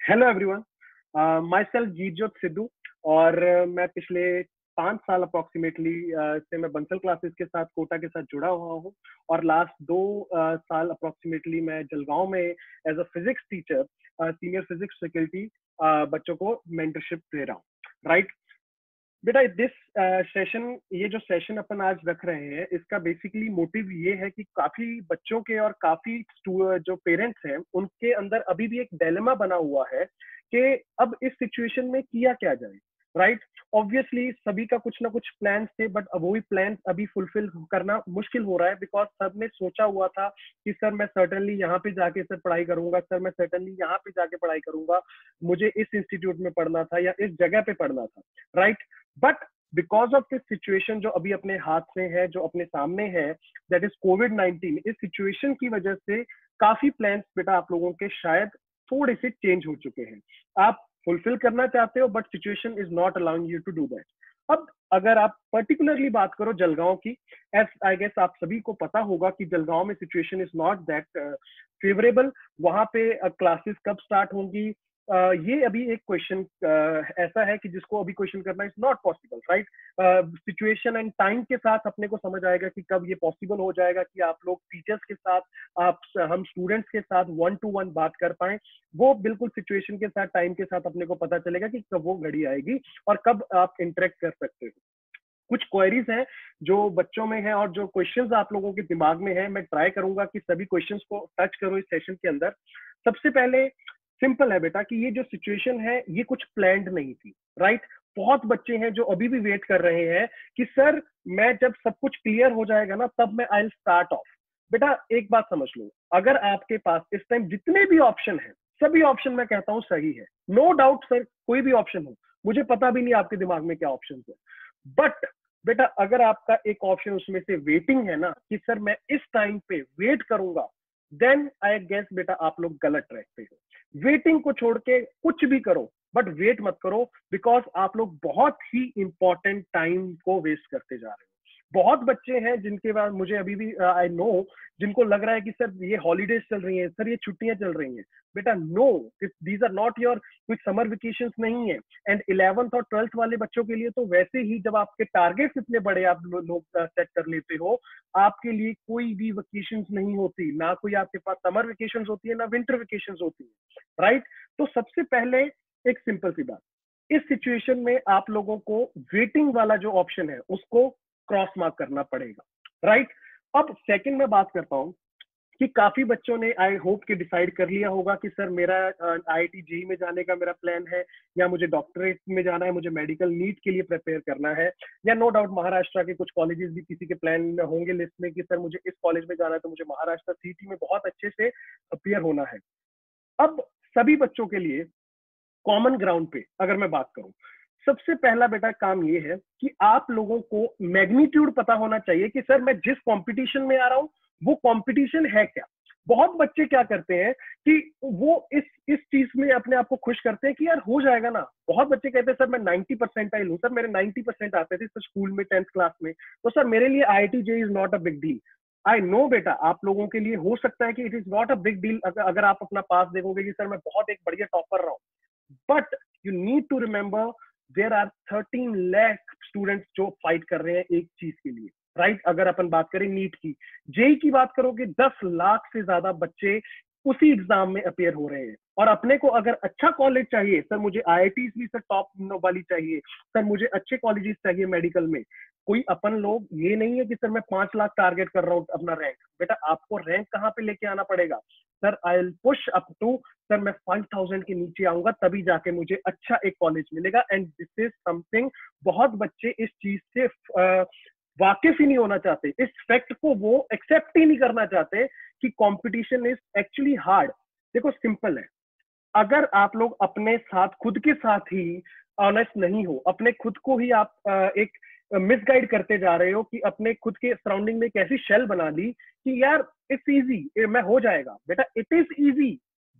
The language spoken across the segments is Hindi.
Hello everyone, myself Jeetjot Sidhu. और मैं पिछले 5 साल अप्रोक्सीमेटली से मैं बंसल क्लासेस के साथ कोटा के साथ जुड़ा हुआ हूँ। और लास्ट 2 साल अप्रोक्सीमेटली मैं जलगांव में as a physics teacher, senior physics faculty बच्चों को मेंटरशिप दे रहा हूँ। राइट बेटा, दिस सेशन, ये जो सेशन अपन आज रख रहे हैं, इसका बेसिकली मोटिव ये है कि काफी बच्चों के और काफी जो पेरेंट्स हैं उनके अंदर अभी भी एक डिलेमा बना हुआ है कि अब इस सिचुएशन में किया क्या जाए। राइट, ऑब्वियसली सभी का कुछ ना कुछ प्लान्स थे, बट अब वही प्लान अभी फुलफिल करना मुश्किल हो रहा है, बिकॉज सबने सोचा हुआ था कि सर मैं सर्टनली यहाँ पे जाके सर पढ़ाई करूंगा, सर मैं सर्टनली यहाँ पे जाके पढ़ाई करूंगा, मुझे इस इंस्टीट्यूट में पढ़ना था या इस जगह पे पढ़ना था। Right, but because of this situation जो अभी अपने हाथ में है, जो अपने सामने है, दैट इज कोविड-19, इस सिचुएशन की वजह से काफी प्लान्स बेटा आप लोगों के शायद थोड़े से चेंज हो चुके हैं। आप फुलफिल करना चाहते हो, but situation is not allowing you to do that. अब अगर आप पर्टिकुलरली बात करो जलगांव की, एज आई गेस आप सभी को पता होगा कि जलगांव में situation is not that favourable. वहां पे क्लासेस कब स्टार्ट होंगी, ये अभी एक क्वेश्चन ऐसा है कि जिसको अभी क्वेश्चन करना is not possible. Right, situation and time के साथ अपने को समझ आएगा कि कब ये पॉसिबल हो जाएगा कि आप लोग टीचर्स के साथ, आप हम स्टूडेंट्स के साथ 1 to 1 बात कर पाए। वो बिल्कुल सिचुएशन के साथ, टाइम के साथ अपने को पता चलेगा कि कब वो घड़ी आएगी और कब आप इंटरेक्ट कर सकते हो। कुछ क्वेरीज हैं जो बच्चों में है और जो क्वेश्चंस आप लोगों के दिमाग में है, मैं ट्राई करूंगा कि सभी क्वेश्चंस को टच करूं इस सेशन के अंदर। सबसे पहले सिंपल है बेटा कि ये जो सिचुएशन है ये कुछ प्लान्ड नहीं थी। राइट, बहुत बच्चे हैं जो अभी भी वेट कर रहे हैं कि सर मैं जब सब कुछ क्लियर हो जाएगा ना तब मैं आई विल स्टार्ट ऑफ। बेटा एक बात समझ लो, अगर आपके पास इस टाइम जितने भी ऑप्शन है, सभी ऑप्शन मैं कहता हूं सही है, नो डाउट सर, कोई भी ऑप्शन हो, मुझे पता भी नहीं आपके दिमाग में क्या ऑप्शन है, बट बेटा अगर आपका एक ऑप्शन उसमें से वेटिंग है ना कि सर मैं इस टाइम पे वेट करूंगा, देन आई गेस बेटा आप लोग गलत ट्रैक पे हो। वेटिंग को छोड़ के कुछ भी करो, बट वेट मत करो, बिकॉज आप लोग बहुत ही इंपॉर्टेंट टाइम को वेस्ट करते जा रहे हो। बहुत बच्चे हैं जिनके बाद मुझे अभी भी आई नो, जिनको लग रहा है कि सर ये हॉलीडेज चल रही हैं, सर ये छुट्टियां चल रही हैं। बेटा no, these are not your, कोई समर वेकेशन नहीं है। एंड 11th और 12th वाले बच्चों के लिए तो वैसे ही जब आपके टारगेट्स इतने बड़े आप लोग सेट कर लेते हो, आपके लिए कोई भी वेकेशन नहीं होती, ना कोई आपके पास समर वेकेशन होती है, ना विंटर वेकेशन होती है। राइट, तो सबसे पहले एक सिंपल सी बात, इस सिचुएशन में आप लोगों को वेटिंग वाला जो ऑप्शन है उसको क्रॉस मार्क करना पड़ेगा। राइट, अब सेकंड में बात करता हूं कि काफी बच्चों ने आई होप कि डिसाइड कर लिया होगा कि सर मेरा आईआईटी जेई में जाने का मेरा प्लान है, या मुझे डॉक्टरेट में जाना है, मुझे मेडिकल नीट के लिए प्रिपेयर करना है, या नो डाउट महाराष्ट्र के कुछ कॉलेजेस भी किसी के प्लान होंगे लिस्ट में कि सर मुझे इस कॉलेज में जाना है तो मुझे महाराष्ट्र सीटी में बहुत अच्छे से अपियर होना है। अब सभी बच्चों के लिए कॉमन ग्राउंड पे अगर मैं बात करूं, सबसे पहला बेटा काम ये है कि आप लोगों को मैग्नीट्यूड पता होना चाहिए कि सर मैं जिस कंपटीशन में आ रहा हूं वो कंपटीशन है क्या। बहुत बच्चे क्या करते हैं कि वो इस चीज में अपने आप को खुश करते हैं कि यार हो जाएगा ना। बहुत बच्चे कहते हैं सर मैं 90% हूं, सर मेरे 90% आते थे सर स्कूल में 10th क्लास में, तो सर मेरे लिए IIT J is not a big deal. I know बेटा आप लोगों के लिए हो सकता है कि it is not a big deal, अगर आप अपना पास देखोगे कि सर मैं बहुत एक बढ़िया टॉपर रहा हूं, but you need to remember there are 13 lakh students जो फाइट कर रहे हैं एक चीज के लिए। राइट, अगर अपन बात करें नीट की, जेई की बात करोगे 10 लाख से ज्यादा बच्चे उसी एग्जाम में अपेयर हो रहे हैं। और अपने को अगर अच्छा कॉलेज चाहिए, सर मुझे आईआईटी भी सर टॉप वाली चाहिए, सर मुझे अच्छे कॉलेजेस चाहिए मेडिकल में, कोई अपन लोग ये नहीं है कि सर मैं 5 लाख टारगेट कर रहा हूँ अपना रैंक। बेटा आपको रैंक कहाँ पे लेके आना पड़ेगा, sir I will push up to, sir मैं 5000 के नीचे आऊंगा तभी जाके मुझे अच्छा एक कॉलेज मिलेगा। एंड दिस इज समथिंग, बहुत बच्चे इस चीज से वाकिफ ही नहीं होना चाहते, इस फैक्ट को वो एक्सेप्ट ही नहीं करना चाहते कि कंपटीशन इज एक्चुअली हार्ड। देखो सिंपल है, अगर आप लोग अपने साथ खुद के साथ ही ऑनेस्ट नहीं हो, अपने खुद को ही आप एक मिसगाइड करते जा रहे हो कि अपने खुद के सराउंडिंग में एक ऐसी शेल बना ली कि यार इट्स इजी, मैं हो जाएगा। बेटा it is easy,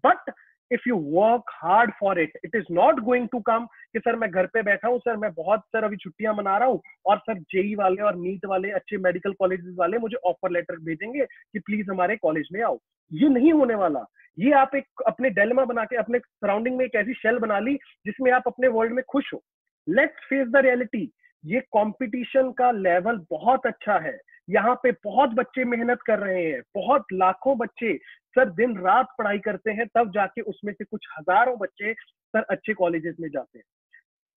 but if you work hard for it, it is not going to come कि सर मैं घर पे बैठा हूँ, सर मैं बहुत सर अभी छुट्टियां मना रहा हूँ और सर जेई वाले और नीट वाले अच्छे मेडिकल कॉलेजेस वाले मुझे ऑफर लेटर भेजेंगे कि प्लीज हमारे कॉलेज में आओ। ये नहीं होने वाला। ये आप एक अपने डेलमा बना के अपने सराउंडिंग में एक ऐसी शेल बना ली जिसमें आप अपने वर्ल्ड में खुश हो। Let's face the reality. ये कंपटीशन का लेवल बहुत अच्छा है, यहाँ पे बहुत बच्चे मेहनत कर रहे हैं, बहुत लाखों बच्चे सर दिन रात पढ़ाई करते हैं, तब जाके उसमें से कुछ हजारों बच्चे सर अच्छे कॉलेजेस में जाते हैं।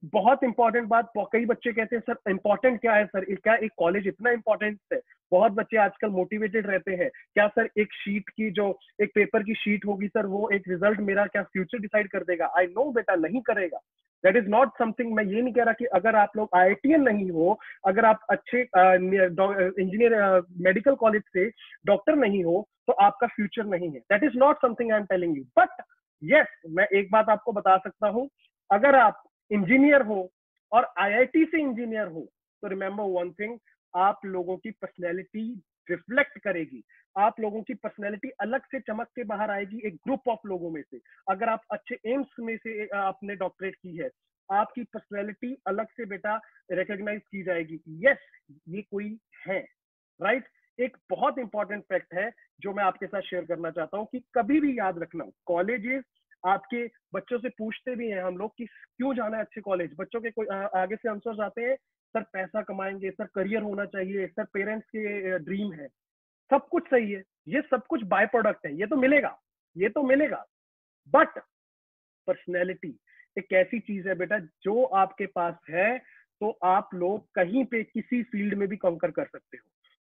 बहुत इंपॉर्टेंट बात, कई बच्चे कहते हैं सर इंपॉर्टेंट क्या है, सर क्या एक कॉलेज इतना इंपॉर्टेंट है? बहुत बच्चे आजकल मोटिवेटेड रहते हैं, क्या सर एक शीट की जो एक पेपर की शीट होगी सर वो एक रिजल्ट मेरा क्या फ्यूचर डिसाइड कर देगा? आई नो बेटा नहीं करेगा। That is not something. मैं ये नहीं कह रहा कि अगर आप लोग आईआईटीएन नहीं हो, अगर आप अच्छे इंजीनियर मेडिकल कॉलेज से डॉक्टर नहीं हो तो आपका फ्यूचर नहीं है। That is not something I am telling you. But yes, मैं एक बात आपको बता सकता हूं, अगर आप इंजीनियर हो और आईआईटी से इंजीनियर हो तो रिमेंबर वन थिंग, आप लोगों की पर्सनैलिटी रिफ्लेक्ट करेगी। आप लोगों की पर्सनैलिटी अलग से चमक के बाहर आएगी एक ग्रुप ऑफ लोगों में से। अगर आप अच्छे एम्स में से आपने डॉक्टरेट की है, आपकी पर्सनैलिटी अलग से बेटा रिकॉग्नाइज की जाएगी। यस, ये कोई है, राइट। एक बहुत इंपॉर्टेंट फैक्ट है जो मैं आपके साथ शेयर करना चाहता हूं कि कभी भी याद रखना, कॉलेजेस आपके बच्चों से पूछते भी हैं हम लोग कि क्यों जाना है अच्छे कॉलेज। बच्चों के कोई आगे से आंसर्स आते हैं, सर पैसा कमाएंगे, सर करियर होना चाहिए, सर पेरेंट्स के ड्रीम है। सब कुछ सही है, ये सब कुछ बाय प्रोडक्ट है, ये तो मिलेगा, ये तो मिलेगा। बट पर्सनैलिटी एक ऐसी चीज है बेटा जो आपके पास है तो आप लोग कहीं पे किसी फील्ड में भी कंकर कर सकते हो।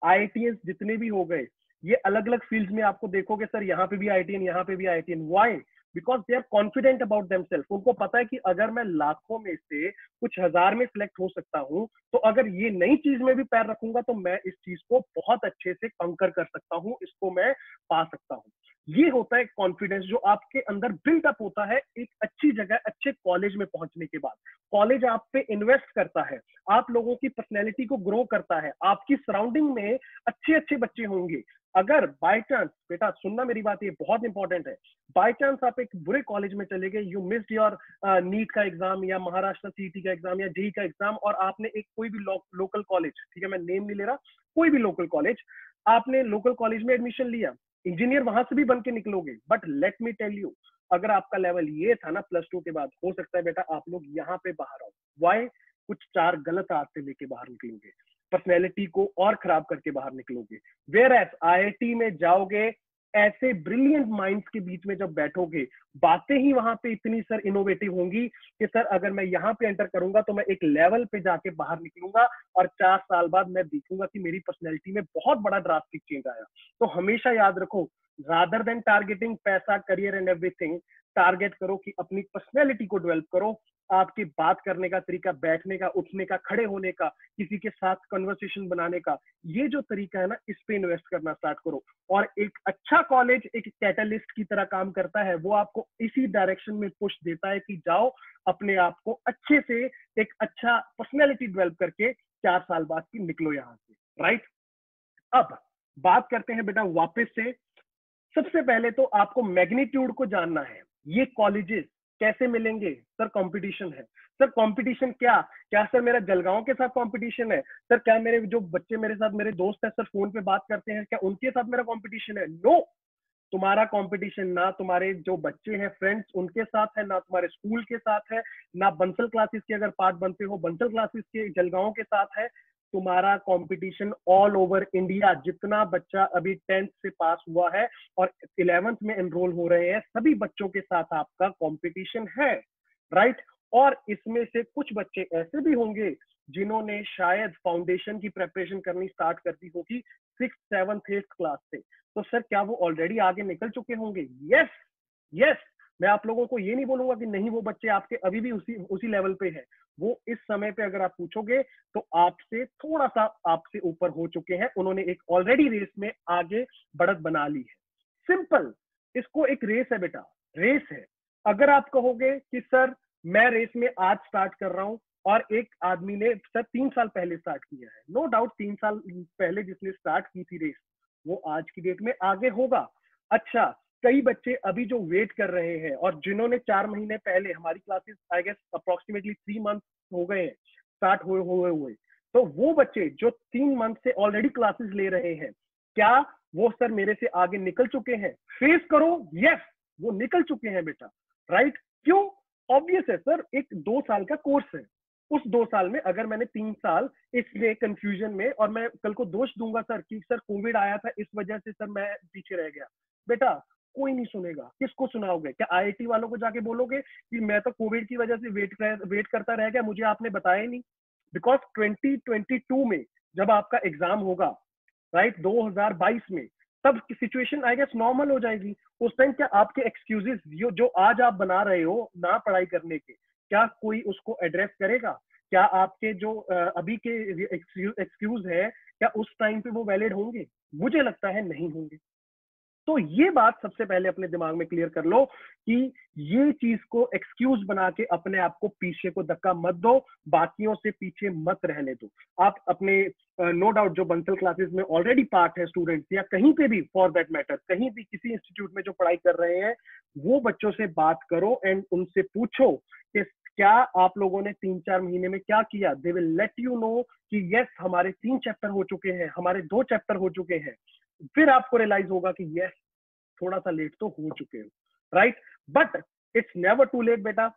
आईआईटीएन जितने भी हो गए, ये अलग अलग फील्ड्स में आपको देखोगे सर यहाँ पे भी आईआईटीएन, यहाँ पे भी IITian. Why? Because they are confident about themselves. उनको पता है कि अगर मैं लाखों में से कुछ हजार में सिलेक्ट हो सकता हूँ तो अगर ये नई चीज में भी पैर रखूंगा तो मैं इस चीज को बहुत अच्छे से कंकर कर सकता हूँ, इसको मैं पा सकता हूँ। ये होता है कॉन्फिडेंस जो आपके अंदर बिल्डअप होता है एक अच्छी जगह अच्छे कॉलेज में पहुंचने के बाद। कॉलेज आप पे इन्वेस्ट करता है, आप लोगों की पर्सनैलिटी को ग्रो करता है, आपकी सराउंडिंग में अच्छे अच्छे बच्चे होंगे। अगर बाय चांस, बेटा सुनना मेरी बात, ये बहुत इंपॉर्टेंट है, बाय चांस आप एक बुरे कॉलेज में चले गए, यू मिस्ड योर नीट का एग्जाम या महाराष्ट्र सीईटी का एग्जाम या जेई का एग्जाम, और आपने एक कोई भी लोकल कॉलेज, ठीक है मैं नेम नहीं ले रहा, कोई भी लोकल कॉलेज, आपने लोकल कॉलेज में एडमिशन लिया, इंजीनियर वहां से भी बन के निकलोगे। But let me tell you, अगर आपका लेवल ये था ना प्लस टू के बाद, हो सकता है बेटा आप लोग यहाँ पे बाहर आओ। वाई? कुछ चार गलत आदतें लेके बाहर निकलोगे, पर्सनैलिटी को और खराब करके बाहर निकलोगे। वेयर एज आईआईटी में जाओगे, ऐसे ब्रिलियंट माइंड्स के बीच में जब बैठोगे, बातें ही वहां पे इतनी सर इनोवेटिव होंगी कि सर अगर मैं यहाँ पे एंटर करूंगा तो मैं एक लेवल पे जाके बाहर निकलूंगा और 4 साल बाद मैं देखूंगा कि मेरी पर्सनैलिटी में बहुत बड़ा ड्रास्टिक चेंज आया। तो हमेशा याद रखो, रादर देन टारगेटिंग पैसा करियर एंड एवरीथिंग, टारगेट करो कि अपनी पर्सनैलिटी को डेवलप करो। आपकी बात करने का तरीका, बैठने का, उठने का, खड़े होने का, किसी के साथ कन्वर्सेशन बनाने का, ये जो तरीका है ना, इस पे इन्वेस्ट करना स्टार्ट करो। और एक अच्छा कॉलेज एक कैटलिस्ट की तरह काम करता है, वो आपको इसी डायरेक्शन में पुश देता है कि जाओ अपने आप को अच्छे से एक अच्छा पर्सनैलिटी डेवलप करके 4 साल बाद की निकलो यहाँ से, राइट। अब बात करते हैं बेटा वापस से। सबसे पहले तो आपको मैग्नीट्यूड को जानना है, ये कॉलेजेस कैसे मिलेंगे? सर कंपटीशन है। सर कंपटीशन क्या? क्या सर मेरा जलगांव के साथ कंपटीशन है? सर क्या मेरे जो बच्चे मेरे साथ मेरे दोस्त हैं सर फोन पे बात करते हैं, क्या उनके साथ मेरा कंपटीशन है? नो। तुम्हारा कंपटीशन ना तुम्हारे जो बच्चे हैं फ्रेंड्स उनके साथ है, ना तुम्हारे स्कूल के साथ है, ना बंसल क्लासेस के अगर पार्ट बनते हो बंसल क्लासेस के जलगांव के साथ है। तुम्हारा कंपटीशन ऑल ओवर इंडिया, जितना बच्चा अभी 10th से पास हुआ है और 11th में एनरोल हो रहे हैं, सभी बच्चों के साथ आपका कंपटीशन है, राइट। और इसमें से कुछ बच्चे ऐसे भी होंगे जिन्होंने शायद फाउंडेशन की प्रिपरेशन करनी स्टार्ट कर दी होगी 6th 7th 8th क्लास से। तो सर क्या वो ऑलरेडी आगे निकल चुके होंगे? Yes, yes. मैं आप लोगों को ये नहीं बोलूंगा कि नहीं, वो बच्चे आपके अभी भी उसी उसी लेवल पे है। वो इस समय पे अगर आप पूछोगे तो आपसे थोड़ा सा आपसे ऊपर हो चुके हैं, उन्होंने एक ऑलरेडी रेस में आगे बढ़त बना ली है। सिंपल, इसको एक रेस है बेटा, रेस है। अगर आप कहोगे कि सर मैं रेस में आज स्टार्ट कर रहा हूं और एक आदमी ने सर 3 साल पहले स्टार्ट किया है, नो डाउट 3 साल पहले जिसने स्टार्ट की थी रेस वो आज की डेट में आगे होगा। अच्छा, कई बच्चे अभी जो वेट कर रहे हैं और जिन्होंने 4 महीने पहले हमारी classes I guess approximately 3 month हो गए हैं स्टार्ट हुए, तो वो बच्चे जो 3 मंथ से ऑलरेडी क्लासेस ले रहे हैं, क्या वो सर मेरे से आगे निकल चुके हैं? फेस करो, यस वो निकल चुके हैं बेटा, राइट? क्यों? ऑब्वियस है सर, एक 2 साल का कोर्स है। उस 2 साल में अगर मैंने 3 साल इसलिए कंफ्यूजन में, और मैं कल को दोष दूंगा सर कि सर कोविड आया था इस वजह से सर मैं पीछे रह गया, बेटा कोई नहीं सुनेगा। किसको सुनाओगे? क्या आईआईटी वालों को जाके बोलोगे कि मैं तो कोविड की वजह से वेट करता रह गया, मुझे आपने बताया ही नहीं? बिकॉज 2022 में जब आपका एग्जाम होगा, राइट, 2022 में, तब सिचुएशन आई गेस नॉर्मल हो जाएगी। उस टाइम क्या आपके एक्सक्यूजेस जो आज आप बना रहे हो ना पढ़ाई करने के, क्या कोई उसको एड्रेस करेगा? क्या आपके जो अभी के एक्सक्यूज है, क्या उस टाइम पे वो वैलिड होंगे? मुझे लगता है नहीं होंगे। तो ये बात सबसे पहले अपने दिमाग में क्लियर कर लो कि ये चीज को एक्सक्यूज बना के अपने आप को पीछे को धक्का मत दो, बाकियों से पीछे मत रहने दो। आप अपने नो डाउट जो बंसल क्लासेस में ऑलरेडी पार्ट है स्टूडेंट्स, या कहीं पे भी फॉर दैट मैटर कहीं भी किसी इंस्टीट्यूट में जो पढ़ाई कर रहे हैं, वो बच्चों से बात करो एंड उनसे पूछो कि क्या आप लोगों ने 3-4 महीने में क्या किया। They will let you know कि यस हमारे 3 चैप्टर हो चुके हैं, हमारे 2 चैप्टर हो चुके हैं। फिर आपको रियलाइज होगा कि यस थोड़ा सा लेट तो हो चुके हो, right? But it's never too late बेटा।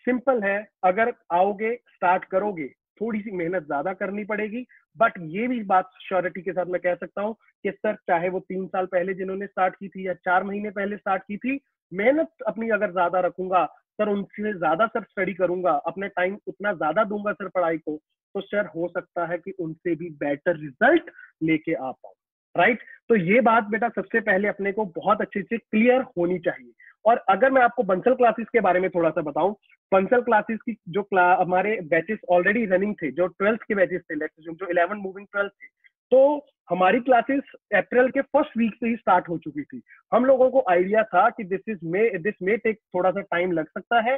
सिंपल है, अगर आओगे स्टार्ट करोगे, थोड़ी सी मेहनत ज्यादा करनी पड़ेगी, बट ये भी बात श्योरिटी के साथ मैं कह सकता हूँ कि सर चाहे वो 3 साल पहले जिन्होंने स्टार्ट की थी या 4 महीने पहले स्टार्ट की थी, मेहनत अपनी अगर ज्यादा रखूंगा सर, उनसे ज्यादा सर स्टडी करूंगा, अपने टाइम उतना ज्यादा दूंगा सर पढ़ाई को, तो सर हो सकता है कि उनसे भी बेटर रिजल्ट लेके आ पाऊं, राइट? तो ये बात बेटा सबसे पहले अपने को बहुत अच्छे से क्लियर होनी चाहिए। और अगर मैं आपको बंसल क्लासेस के बारे में थोड़ा सा बताऊं, बंसल क्लासेस की जो हमारे बैचेस ऑलरेडी रनिंग थे, जो 12th के बैचेस थे, जो 11 मूविंग 12 थे, तो हमारी क्लासेस अप्रैल के फर्स्ट वीक से ही स्टार्ट हो चुकी थी। हम लोगों को आइडिया था कि दिस मे टेक, थोड़ा सा टाइम लग सकता है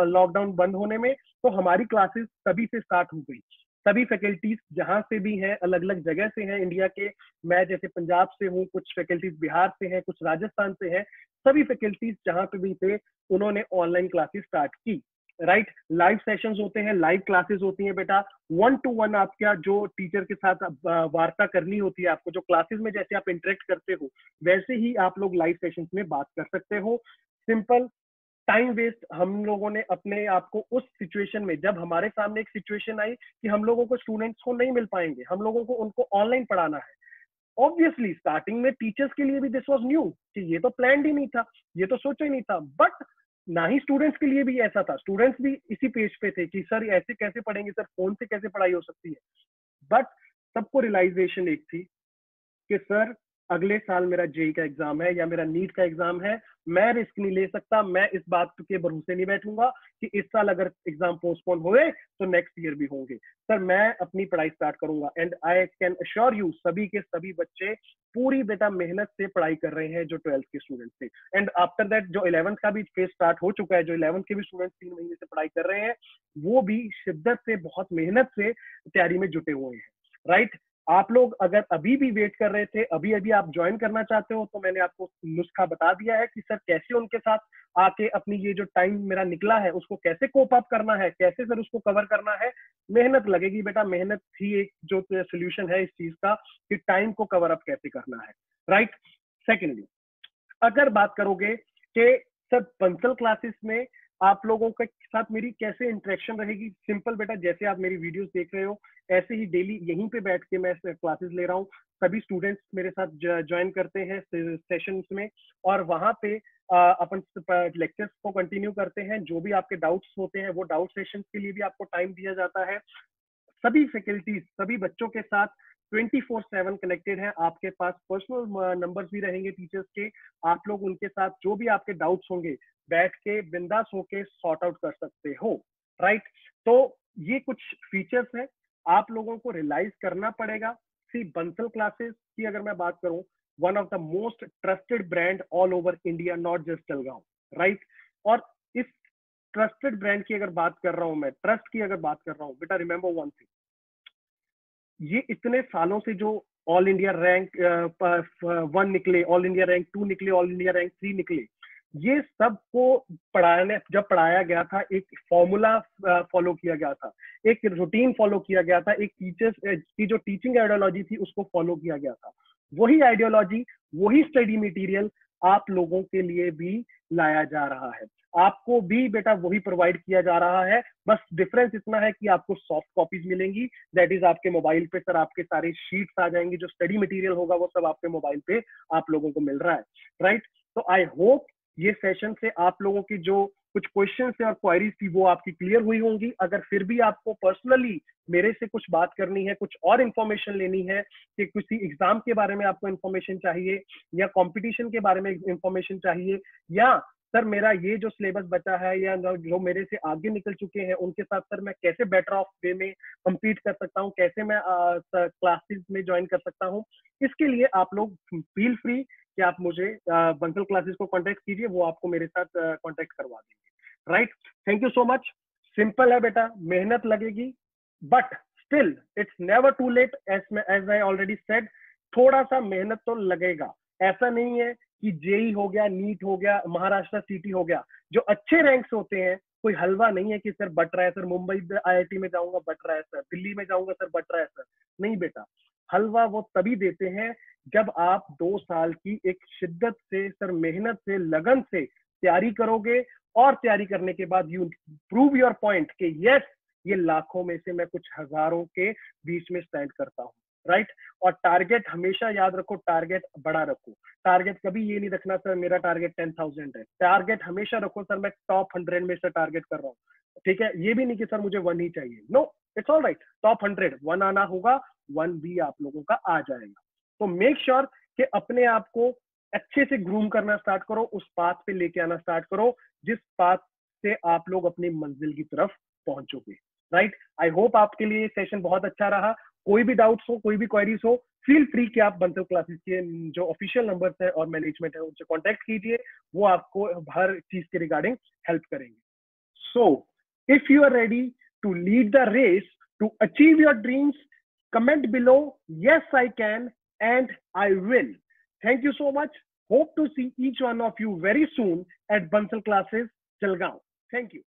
लॉकडाउन बंद होने में, तो हमारी क्लासेस तभी से स्टार्ट हो गई। सभी फैकल्टीज जहां से भी हैं, अलग अलग जगह से हैं इंडिया के, मैं जैसे पंजाब से हूँ, कुछ फैकल्टीज बिहार से हैं, कुछ राजस्थान से हैं, सभी फैकल्टीज जहां पे भी थे उन्होंने ऑनलाइन क्लासेस स्टार्ट की, राइट? लाइव सेशंस होते हैं, लाइव क्लासेस होती हैं बेटा, 1-to-1 आपका जो टीचर के साथ वार्ता करनी होती है आपको, जो क्लासेस में जैसे आप इंटरेक्ट करते हो वैसे ही आप लोग लाइव सेशंस में बात कर सकते हो। सिंपल। टाइम वेस्ट हम लोगों ने अपने आप को उस सिचुएशन में, जब हमारे सामने एक सिचुएशन आई कि हम लोगों को स्टूडेंट्स को नहीं मिल पाएंगे, हम लोगों को उनको ऑनलाइन पढ़ाना है, ऑब्वियसली स्टार्टिंग में टीचर्स के लिए भी दिस वाज न्यू, कि ये तो प्लान ही नहीं था, ये तो सोचा ही नहीं था। बट ना ही स्टूडेंट्स के लिए भी ऐसा था, स्टूडेंट्स भी इसी पेज पे थे कि सर ऐसे कैसे पढ़ेंगे, सर फोन से कैसे पढ़ाई हो सकती है। बट सबको रियलाइजेशन एक थी कि सर अगले साल मेरा जेई का एग्जाम है या मेरा नीट का एग्जाम है, मैं रिस्क नहीं ले सकता, मैं इस बात के भरोसे नहीं बैठूंगा कि इस साल अगर एग्जाम पोस्टपोन हुए तो नेक्स्ट ईयर भी होंगे। सर मैं अपनी पढ़ाई स्टार्ट करूंगा and I can assure you सभी के सभी बच्चे पूरी बेटा मेहनत से पढ़ाई कर रहे हैं जो 12th के स्टूडेंट थे। एंड आफ्टर दैट जो 11th का भी फेज स्टार्ट हो चुका है, जो 11th के भी स्टूडेंट 3 महीने से पढ़ाई कर रहे हैं, वो भी शिद्दत से बहुत मेहनत से तैयारी में जुटे हुए हैं, राइट? आप लोग अगर अभी भी वेट कर रहे थे, अभी अभी आप ज्वाइन करना चाहते हो, तो मैंने आपको नुस्खा बता दिया है कि सर कैसे उनके साथ आके अपनी ये जो टाइम मेरा निकला है उसको कैसे कोप अप करना है, कैसे सर उसको कवर करना है। मेहनत लगेगी बेटा, मेहनत ही एक जो सोल्यूशन है इस चीज का कि टाइम को कवर अप कैसे करना है, राइट? सेकेंडली, अगर बात करोगे कि सर बंसल क्लासेस में आप लोगों के साथ मेरी कैसे इंटरेक्शन रहेगी, सिंपल बेटा, जैसे आप मेरी वीडियोस देख रहे हो ऐसे ही डेली यहीं पे बैठ के मैं क्लासेस ले रहा हूँ। सभी स्टूडेंट्स मेरे साथ ज्वाइन करते हैं सेशंस में, और वहां पे अपन लेक्चर्स को कंटिन्यू करते हैं। जो भी आपके डाउट्स होते हैं वो डाउट सेशंस के लिए भी आपको टाइम दिया जाता है। सभी फैकल्टीज सभी बच्चों के साथ 24/7 कनेक्टेड है। आपके पास पर्सनल नंबर्स भी रहेंगे टीचर्स के, आप लोग उनके साथ जो भी आपके डाउट्स होंगे बैठ के बिंदास होके सॉर्ट आउट कर सकते हो, राइट? तो ये कुछ फीचर्स हैं, आप लोगों को रियलाइज करना पड़ेगा। सी बंसल क्लासेस की अगर मैं बात करूं, one of the most trusted brand all over India, not just Jalgaon, right? और इस ट्रस्टेड ब्रांड की अगर बात कर रहा हूं, मैं ट्रस्ट की अगर बात कर रहा हूं बेटा, रिमेंबर वन थिंग, ये इतने सालों से जो ऑल इंडिया रैंक 1 निकले, ऑल इंडिया रैंक 2 निकले, ऑल इंडिया रैंक 3 निकले। ये सबको जब पढ़ाया गया था, एक फॉर्मूला फॉलो किया गया था, एक रूटीन फॉलो किया गया था, एक टीचर्स की जो टीचिंग आइडियोलॉजी थी उसको फॉलो किया गया था। वही आइडियोलॉजी, वही स्टडी मटेरियल आप लोगों के लिए भी लाया जा रहा है। आपको भी बेटा वही प्रोवाइड किया जा रहा है, बस डिफरेंस इतना है कि आपको सॉफ्ट कॉपीज मिलेंगी, दैट इज आपके मोबाइल पे सर आपके सारे शीट्स आ जाएंगी, जो स्टडी मटेरियल होगा वो सब आपके मोबाइल पे आप लोगों को मिल रहा है, राइट। तो आई होप ये सेशन से आप लोगों की जो कुछ क्वेश्चन और क्वायरीज थी वो आपकी क्लियर हुई होंगी। अगर फिर भी आपको पर्सनली मेरे से कुछ बात करनी है, कुछ और इंफॉर्मेशन लेनी है, कि किसी एग्जाम के बारे में आपको इंफॉर्मेशन चाहिए, या कंपटीशन के बारे में इंफॉर्मेशन चाहिए, या सर मेरा ये जो सिलेबस बचा है या जो मेरे से आगे निकल चुके हैं उनके साथ सर मैं कैसे बेटर ऑफ वे में कंपीट कर सकता हूँ, कैसे मैं क्लासेस में ज्वाइन कर सकता हूँ, इसके लिए आप लोग फील फ्री कि आप मुझे बंसल क्लासेस को कांटेक्ट कीजिए, वो आपको मेरे साथ कांटेक्ट करवा देंगे, right. Thank you so much. Simple है बेटा, मेहनत लगेगी, but still it's never too late, as I already said, थोड़ा सा मेहनत तो लगेगा। ऐसा नहीं है कि जेई हो गया, नीट हो गया, महाराष्ट्र सीटी हो गया, जो अच्छे रैंक्स होते हैं, कोई हलवा नहीं है कि सर बट रहा है, सर मुंबई आईआईटी में जाऊंगा बट रहा है, सर दिल्ली में जाऊंगा सर बट रहा है, सर नहीं बेटा। हलवा वो तभी देते हैं जब आप 2 साल की एक शिद्दत से, सर मेहनत से, लगन से तैयारी करोगे, और तैयारी करने के बाद यू प्रूव योर पॉइंट कि यस ये लाखों में से मैं कुछ हजारों के बीच में स्टैंड करता हूँ, राइट। और टारगेट हमेशा याद रखो, टारगेट बड़ा रखो। टारगेट कभी ये नहीं रखना सर मेरा टारगेट 10,000 है, टारगेट हमेशा रखो सर मैं टॉप 100 में से टारगेट कर रहा हूँ, ठीक है। ये भी नहीं कि सर मुझे 1 ही चाहिए, no, it's all right, top 100 1 आना होगा, 1 भी आप लोगों का आ जाएगा। तो मेक श्योर कि अपने आप को अच्छे से ग्रूम करना स्टार्ट करो, उस पाथ पे लेके आना स्टार्ट करो जिस पाथ से आप लोग अपनी मंजिल की तरफ पहुंचोगे, राइट। आई होप आपके लिए ये सेशन बहुत अच्छा रहा। कोई भी डाउट्स हो, कोई भी क्वेरीज हो, फील फ्री कि आप बंसल क्लासेस के जो ऑफिशियल नंबर्स है और मैनेजमेंट है उनसे कांटेक्ट कीजिए, वो आपको हर चीज के रिगार्डिंग हेल्प करेंगे। So if you are ready to lead the race to achieve your dreams, comment below yes I can and I will. Thank you so much. Hope to see each one of you very soon at Bansal Classes, Jalgaon. Thank you.